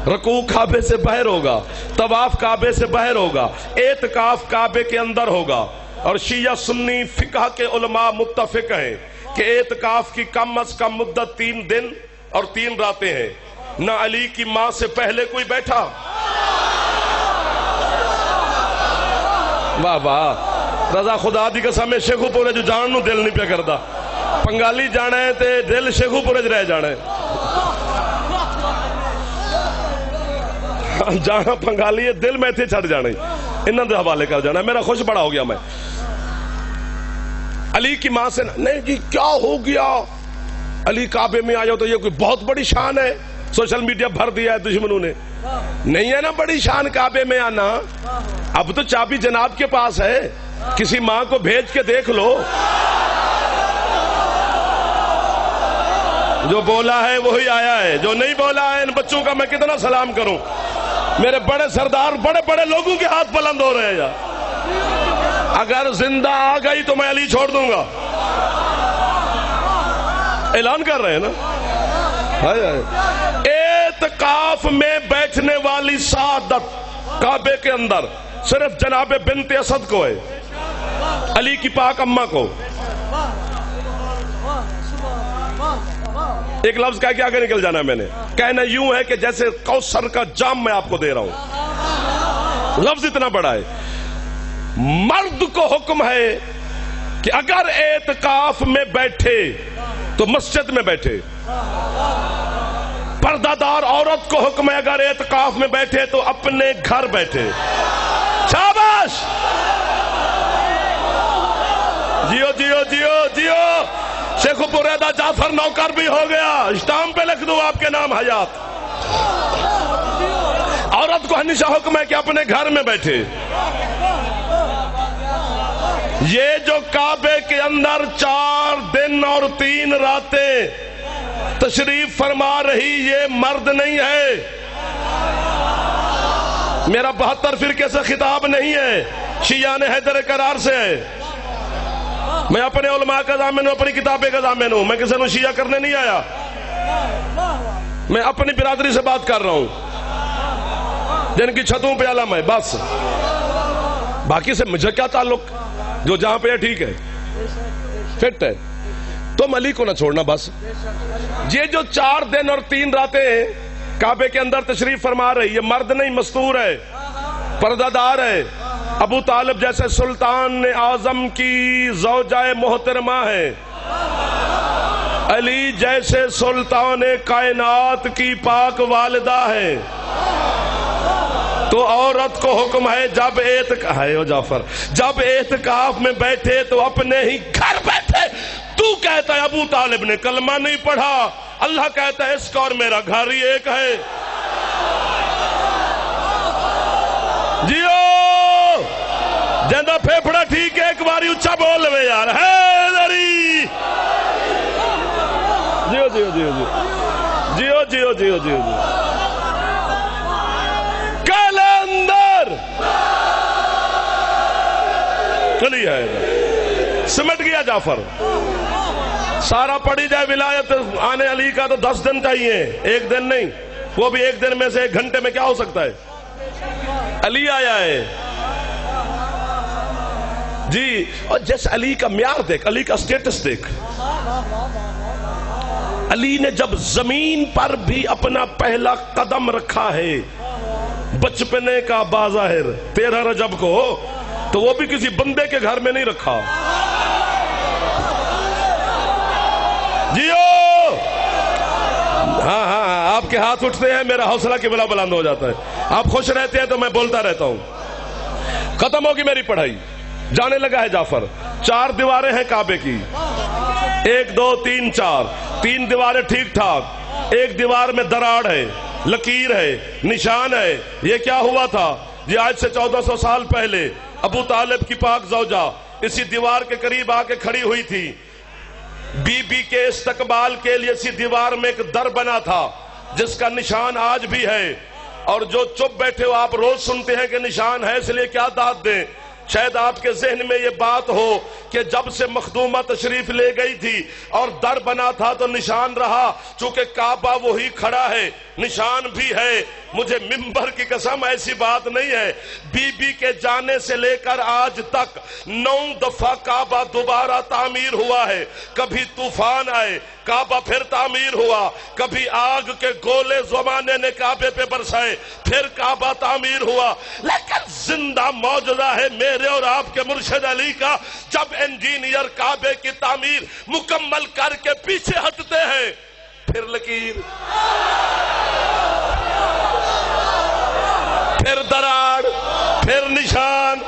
رکوع کعبے سے باہر ہوگا, طواف کعبے سے باہر ہوگا, اعتکاف کعبے کے اندر ہوگا. اور شیعہ سنی فقہ کے علماء متفق ہیں کہ اعتکاف کی کم از کم مدت 3 دن اور 3 راتیں ہیں. نہ علی کی ماں سے پہلے کوئی بیٹھا. واہ واہ, رضا خدا دی قسم ہے شیخو پورے جو جان نو دل نہیں پیا کردا. پنگالی جانا ہے تے دل شیخو پورے رہ جانا ہے. جانا پنگالی ہے، دل میں تھے چھڑ جانے، انہوں نے حوالے کر جانا، میرا خوش بڑا ہو گیا میں۔ علی کی ماں سے نہیں جی کیا ہو گیا، علی کعبے میں آیا تو یہ کوئی بہت بڑی شان ہے، سوشل میڈیا بھر دیا ہے دشمنوں نے، نہیں ہے نا بڑی شان کعبے میں آنا، اب تو چابی جناب کے پاس ہے، کسی ماں کو بھیج کے دیکھ لو، جو بولا ہے وہی آیا ہے، جو نہیں بولا ہے ان بچوں کا میں کتنا سلام کروں، میرے بڑے سردار بڑے بڑے لوگوں کے ہاتھ بلند ہو رہے ہیں یار، اگر زندہ آ گئی تو میں علی چھوڑ دوں گا، اعلان کر رہے ہیں نا۔ اعتکاف میں بیٹھنے والی سعادت کعبے کے اندر صرف جناب بنت اسد کو ہے، علی کی پاک اماں کو۔ ایک لفظ کہہ کے آگے نکل جانا ہے میں نے، کہنا یوں ہے کہ جیسے کوثر کا جام میں آپ کو دے رہا ہوں، لفظ اتنا بڑا ہے۔ مرد کو حکم ہے کہ اگر اعتکاف میں بیٹھے تو مسجد میں بیٹھے، پردہ دار عورت کو حکم ہے اگر اعتکاف میں بیٹھے تو اپنے گھر بیٹھے۔ شاباش، جیو جیو جیو جیو، شیخ پوریدہ جعفر نوکر بھی ہو گیا، اسٹامپ پہ لکھ دو آپ کے نام حیات۔ عورت کو ہمیشہ حکم ہے کہ اپنے گھر میں بیٹھے۔ یہ جو کعبے کے اندر 4 دن اور 3 راتیں تشریف فرما رہی یہ مرد نہیں ہے، میرا 72 فرقے سے خطاب نہیں ہے، شیعان حیدر قرار سے ہے، میں اپنے علماء کا ضامن ہوں، اپنی کتابیں کا ضامن ہوں، میں کسی نے شیعہ کرنے نہیں آیا، میں اپنی برادری سے بات کر رہا ہوں جن کی چھتوں پہ علم ہے، بس باقی سے مجھے کیا تعلق، جو جہاں پہ ہے ٹھیک ہے، فٹ ہے، تم علی کو نہ چھوڑنا بس۔ یہ جو 4 دن اور 3 راتیں کعبے کے اندر تشریف فرما رہی، یہ مرد نہیں مستور ہے، پردہ دار ہے، ابو طالب جیسے سلطان اعظم کی زوجہ محترمہ ہے، علی جیسے سلطان کائنات کی پاک والدہ ہے، تو عورت کو حکم ہے جب اعتکاف میں بیٹھے تو اپنے ہی گھر بیٹھے۔ تو کہتا ہے ابو طالب نے کلمہ نہیں پڑھا، اللہ کہتا ہے اس کا اور میرا گھر ہی ایک ہے۔ جیو جندہ پھیپڑا ٹھیک ہے، ایک باری اچھا بول میں یار، حیدری، جیو جیو جیو جیو جیو جیو جیو جیو کلندر چلی ہے، سمٹ گیا جعفر، سارا پڑھی جائے ولایت آنے علی کا تو 10 دن چاہیے، 1 دن نہیں، وہ بھی 1 دن میں سے 1 گھنٹے میں کیا ہو سکتا ہے، علی آیا ہے جی۔ اور جیسے علی کا معیار دیکھ، علی کا سٹیٹس دیکھ، علی نے جب زمین پر بھی اپنا پہلا قدم رکھا ہے بچپنے کا باظاہر 13 رجب کو، تو وہ بھی کسی بندے کے گھر میں نہیں رکھا، جیو، ہاں ہاں آپ کے ہاتھ اٹھتے ہیں میرا حوصلہ کی بلا بلند ہو جاتا ہے، آپ خوش رہتے ہیں تو میں بولتا رہتا ہوں۔ ختم ہوگی میری پڑھائی، جانے لگا ہے جعفر۔ 4 دیواریں ہیں کعبے کی، 1 2 3 4، 3 دیواریں ٹھیک ٹھاک، 1 دیوار میں دراڑ ہے، لکیر ہے، نشان ہے۔ یہ کیا ہوا تھا؟ یہ آج سے 1400 سال پہلے ابو طالب کی پاک زوجہ اسی دیوار کے قریب آ کے کھڑی ہوئی تھی، بی بی کے استقبال کے لیے اسی دیوار میں ایک در بنا تھا جس کا نشان آج بھی ہے، اور جو چپ بیٹھے ہو آپ روز سنتے ہیں کہ نشان ہے، اس لیے کیا داد دیں، شاید آپ کے ذہن میں یہ بات ہو کہ جب سے مخدومہ تشریف لے گئی تھی اور در بنا تھا تو نشان رہا، چونکہ کعبہ وہی کھڑا ہے نشان بھی ہے۔ مجھے منبر کی قسم ایسی بات نہیں ہے، بی بی کے جانے سے لے کر آج تک 9 دفعہ کعبہ دوبارہ تعمیر ہوا ہے، کبھی طوفان آئے کعبہ پھر تعمیر ہوا، کبھی آگ کے گولے زمانے نے کعبے پہ برسائے پھر کعبہ تعمیر ہوا، لیکن زندہ معجزہ ہے میرے اور آپ کے مرشد علی کا، جب انجینئر کعبے کی تعمیر مکمل کر کے پیچھے ہٹتے ہیں پھر لکیر، پھر دراڑ، پھر نشان.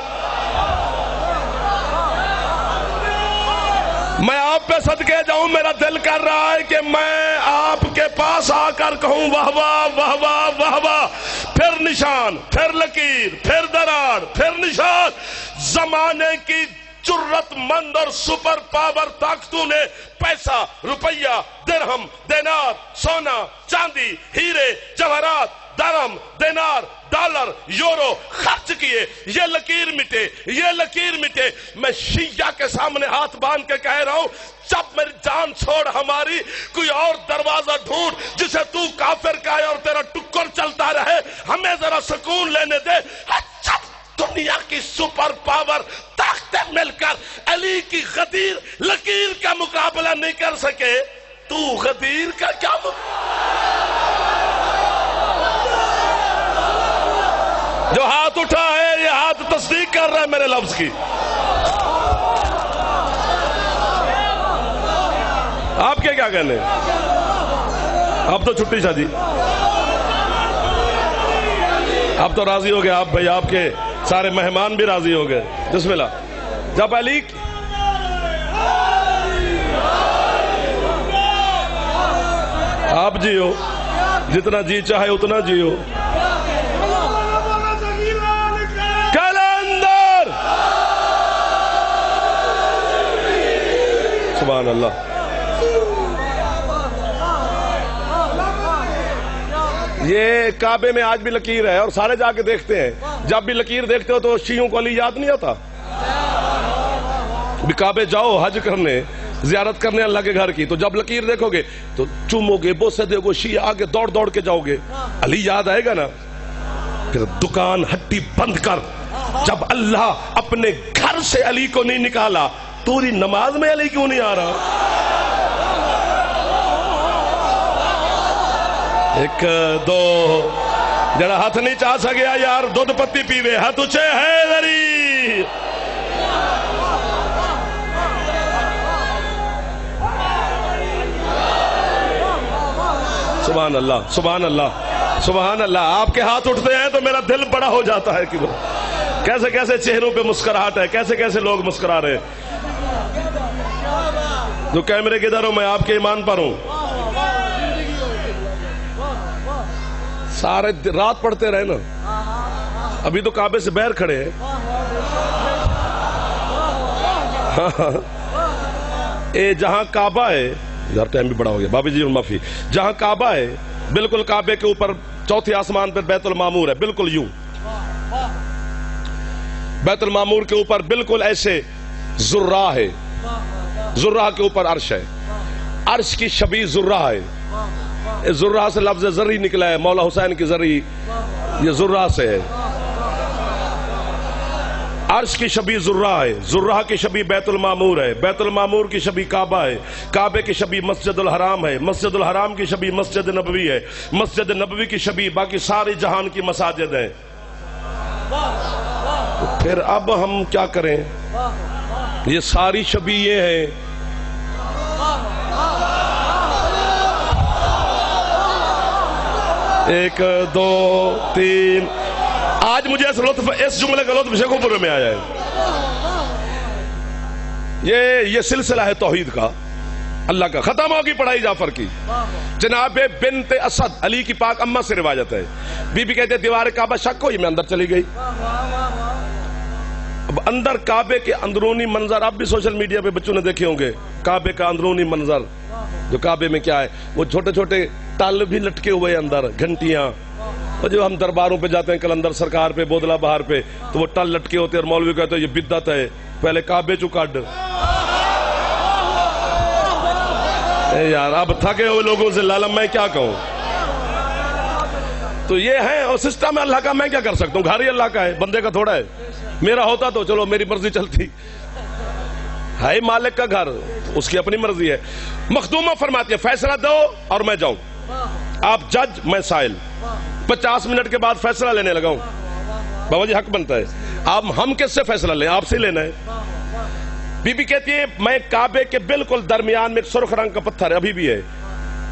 میں آپ پہ صدقے جاؤں، میرا دل کر رہا ہے کہ میں آپ کے پاس آ کر کہوں واہ واہ واہ واہ واہ واہ. پھر نشان، پھر لکیر، پھر دراڑ، پھر نشان. زمانے کی جرت مند اور سپر پاور طاقتوں نے پیسہ، روپیہ، درہم، دینار، سونا، چاندی، ہیرے، جواہرات، درہم، دینار، ڈالر، یورو خرچ کیے. یہ لکیر مٹے، یہ لکیر مٹے. میں شیعہ کے سامنے ہاتھ باندھ کے کہہ رہا ہوں، جب میری جان چھوڑ ہماری کوئی اور دروازہ ڈھونڈ جسے تو کافر کا ہے اور تیرا ٹکر چلتا رہے. ہمیں ذرا سکون لینے دے. جب دنیا کی سپر پاور طاقتیں مل کر علی کی غدیر لکیر کا مقابلہ نہیں کر سکے، تو غدیر کا کیا جو ہاتھ اٹھا ہے یہ ہاتھ تصدیق کر رہا ہے میرے لفظ کی. آپ کے کیا کہنے؟ اب تو چھٹی شادی، اب تو راضی ہو گئے آپ بھائی، آپ کے سارے مہمان بھی راضی ہو گئے. بسم اللہ. جب علی آپ جیو، جتنا جی چاہے اتنا جیو. کلندر سبحان اللہ. یہ کعبے میں آج بھی لکیر ہے اور سارے جا کے دیکھتے ہیں. جب بھی لکیر دیکھتے ہو تو شیعوں کو علی یاد نہیں آتا. بھی کعبے جاؤ حج کرنے، زیارت کرنے اللہ کے گھر کی، تو جب لکیر دیکھو گے تو چومو گے، بوسے دے گو، شیعہ آگے دوڑ دوڑ کے جاؤ گے. علی یاد آئے گا نا. پھر دکان ہٹی بند کر. جب اللہ اپنے گھر سے علی کو نہیں نکالا، توری نماز میں علی کیوں نہیں آ رہا؟ ایک دو جڑا ہاتھ نہیں چاہ سکیا یار دودھ پتی پیوے ہاتھ اچھے ہے ذری. سبحان اللہ سبحان اللہ سبحان اللہ. آپ کے ہاتھ اٹھتے ہیں تو میرا دل بڑا ہو جاتا ہے کہ کیسے کیسے چہروں پہ مسکراہٹ ہے، کیسے کیسے لوگ مسکرا رہے ہیں. جو کیمرے کے در ہوں میں آپ کے ایمان پر ہوں. سارے رات پڑھتے رہے نا. ابھی تو کعبے سے باہر کھڑے ہیں. اے جہاں کعبہ ہے، یار ٹائم بھی بڑا ہو گیا بابی جی معافی. جہاں کعبہ ہے بالکل کعبے کے اوپر چوتھے آسمان پر بیت المعمور ہے، بالکل یوں. بیت المعمور کے اوپر بالکل ایسے ذرہ ہے، ذرہ کے اوپر عرش ہے، عرش کی شبیہ ذرہ ہے. ذرہ سے لفظ ذری نکلا ہے، مولا حسین کی ذری یہ ذرہ سے ہے. عرش کی شبیہ ذرہ ہے، ذرہ کی شبیہ بیت المعمور ہے، بیت المعمور کی شبیہ کعبہ ہے، کعبے کی شبیہ مسجد الحرام ہے، مسجد الحرام کی شبیہ مسجد نبوی ہے، مسجد نبوی کی شبیہ باقی ساری جہان کی مساجد ہیں. پھر اب ہم کیا کریں؟ یہ ساری شبیہ ہیں. ایک دو تین. آج مجھے اس جملے کا لطف شیخو پورے میں آیا ہے. یہ سلسلہ ہے توحید کا، اللہ کا. ختم ہوگی پڑھائی جعفر کی. جناب بنت اسد علی کی پاک اماں سے روایت ہے، بی بی کہتے دیوار کعبہ شک ہوئی، میں اندر چلی گئی. اب اندر کعبے کے اندرونی منظر آپ بھی سوشل میڈیا پہ بچوں نے دیکھے ہوں گے. کعبے کا اندرونی منظر جو کعبے میں کیا ہے، وہ چھوٹے چھوٹے تال بھی لٹکے ہوئے اندر، گھنٹیاں. اور جو ہم درباروں پہ جاتے ہیں کلندر سرکار پہ، بودلہ بہار پہ، تو وہ ٹل لٹکے ہوتے ہیں اور مولوی کہتے ہیں یہ بدعت ہے، پہلے کعبے چو کڈ. یار اب تھکے ہوئے لوگوں سے لالم میں کیا کہوں. تو یہ ہے اور سسٹم ہے اللہ کا. میں کیا کر سکتا ہوں؟ گھر ہی اللہ کا ہے، بندے کا تھوڑا ہے. میرا ہوتا تو چلو میری مرضی چلتی ہے. مالک کا گھر، اس کی اپنی مرضی ہے. مخدومہ فرماتی ہے فیصلہ دو اور میں جاؤں. آپ جج میں سائل. 50 منٹ کے بعد فیصلہ لینے لگا ہوں. بابا جی حق بنتا ہے. آپ ہم کس سے فیصلہ لیں؟ آپ سے لینا ہے. بی بی کہتی ہے میں کعبے کے بالکل درمیان میں ایک سرخ رنگ کا پتھر ہے، ابھی بھی ہے.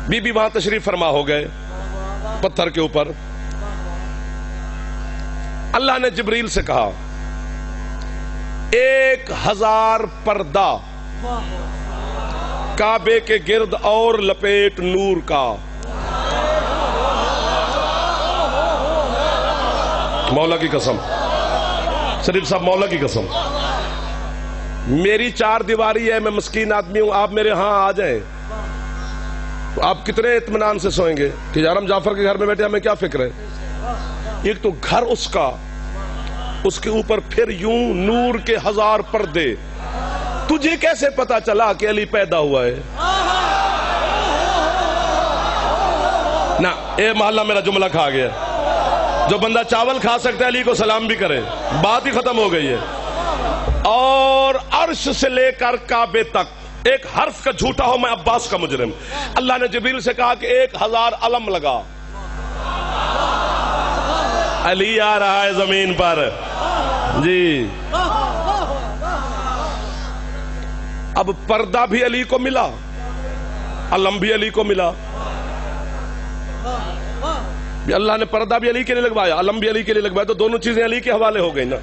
بی بی وہاں تشریف فرما ہو گئے پتھر کے اوپر. اللہ نے جبریل سے کہا 1000 پردہ کعبے کے گرد اور لپیٹ نور کا. مولا کی قسم، شریف صاحب مولا کی قسم، میری 4 دیواری ہے، میں مسکین آدمی ہوں، آپ میرے ہاں آ جائیں تو آپ کتنے اطمینان سے سوئیں گے کہ یار ہم جعفر کے گھر میں بیٹھے، ہمیں کیا فکر ہے. ایک تو گھر اس کا، اس کے اوپر پھر یوں نور کے 1000 پردے. تجھے کیسے پتا چلا کہ علی پیدا ہوا ہے؟ نہ اے محلہ میرا جملہ کھا گیا. جو بندہ چاول کھا سکتا ہے علی کو سلام بھی کرے، بات ہی ختم ہو گئی ہے. اور عرش سے لے کر کعبے تک ایک حرف کا جھوٹا ہو میں عباس کا مجرم. اللہ نے جبریل سے کہا کہ 1000 علم لگا، علی آ رہا ہے زمین پر. جی اب پردہ بھی علی کو ملا، علم بھی علی کو ملا. اللہ نے پردہ بھی علی کے لیے لگوایا، علم بھی علی کے لیے لگوایا، تو دونوں چیزیں علی کے حوالے ہو گئی نا.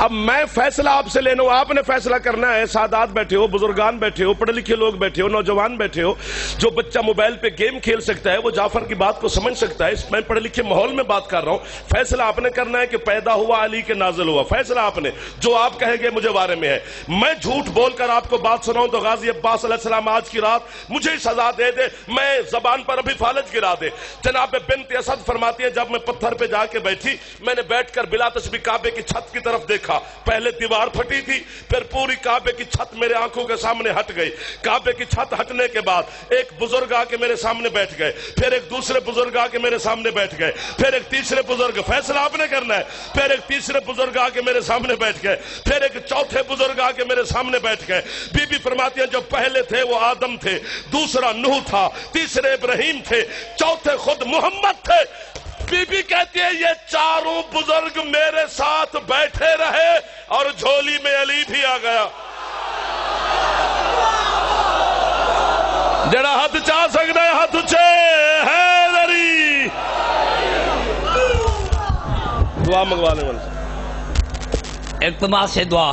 اب میں فیصلہ آپ سے لینا ہوں، آپ نے فیصلہ کرنا ہے. سادات بیٹھے ہو، بزرگان بیٹھے ہو، پڑھے لکھے لوگ بیٹھے ہو، نوجوان بیٹھے ہو. جو بچہ موبائل پہ گیم کھیل سکتا ہے وہ جعفر کی بات کو سمجھ سکتا ہے. میں پڑھے لکھے ماحول میں بات کر رہا ہوں. فیصلہ آپ نے کرنا ہے کہ پیدا ہوا علی کے نازل ہوا. فیصلہ آپ نے، جو آپ کہیں گے مجھے بارے میں ہے. میں جھوٹ بول کر آپ کو بات سناؤں تو غازی عباس علیہ السلام آج کی رات مجھے سزا دے دے، میں زبان پر ابھی فالج گرا دے. جناب بنت اسد فرماتی ہے جب میں پتھر پہ جا کے بیٹھی، میں نے بیٹھ کر بلا تشبیہ کعبے کی چھت کی طرف دیکھا. پہلے دیوار پھٹی تھی، پھر پوری کعبے کی چھت میرے آنکھوں کے سامنے ہٹ گئی. کعبے کی چھت ہٹنے کے بعد ایک بزرگ آ کے میرے سامنے بیٹھ گئے، پھر ایک دوسرے بزرگ آ کے میرے سامنے بیٹھ گئے، پھر ایک تیسرے بزرگ، فیصلہ آپ نے کرنا ہے. پھر ایک تیسرے بزرگ آ کے میرے سامنے بیٹھ گئے، پھر ایک چوتھے بزرگ آ کے میرے سامنے بیٹھ گئے. بی بی فرماتی ہیں جو پہلے تھے وہ آدم تھے، دوسرا نوح تھا، تیسرے ابراہیم تھے، چوتھے خود محمد تھے. بی بی کہتی ہے یہ چاروں بزرگ میرے ساتھ بیٹھے رہے اور جھولی میں علی بھی آ گیا. جڑا ہاتھ چاہ سکتا ہے ہاتھ اچھے حیدری. دعا منگوا لیں. اقتباس سے دعا.